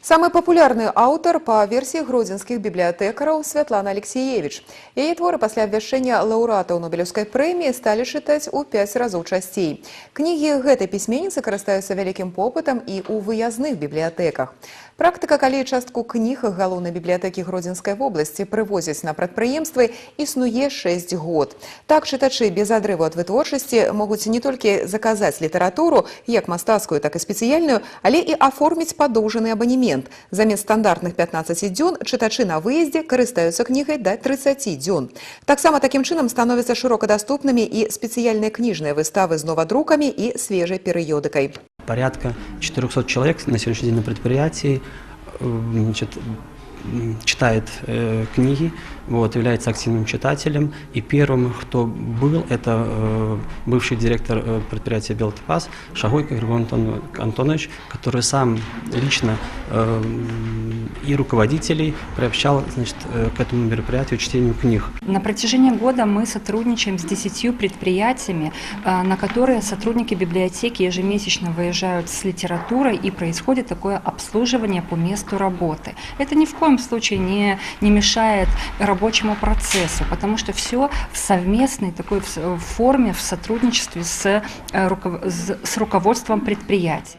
Самый популярны аўтар па версіі гродзенскіх бібліятэкараў Святлана Алексеевич. Яе творы пасля абвяшчэння лаўрэатаў Нобелеўскай прэміі сталі чытаць у 5 разоў часцей. Кнігі гэтай пісьменніцы карыстаюцца вялікім попытам і ў выязных бібліятэках. Практыка, калі частку кніг галоўнай бібліятэкі Гродзенскай вобласці прывозяць на прадпрыемствы, існуе 6 год. Так чытачы без адрыву ад вытворчасці могуць не толькі заказаць літаратуру, як мастацкую, так і спецыяльную, але і аформіць падоўжаны абанемент. Замест стандартных 15 дзён чытачы на выездзе карыстаюцца кнігай да 30 дзён. Таксама такім чынам становяцца шырока даступнымі і спецыяльныя кніжныя выставы з новадрукамі і свежай перыёдыкай. Порядка 400 человек на сегодняшний день на предприятии читает книги, является активным читателем. И первым, кто был, это бывший директор предприятия «Белтопас» Шагойко Григорий Антонович, который сам лично и руководителей приобщал, к этому мероприятию, чтению книг. На протяжении года мы сотрудничаем с 10 предприятиями, на которые сотрудники библиотеки ежемесячно выезжают с литературой, и происходит такое обслуживание по месту работы. Это ни в коем случае не мешает рабочему процессу, потому что все в совместной такой форме, в сотрудничестве с руководством предприятий.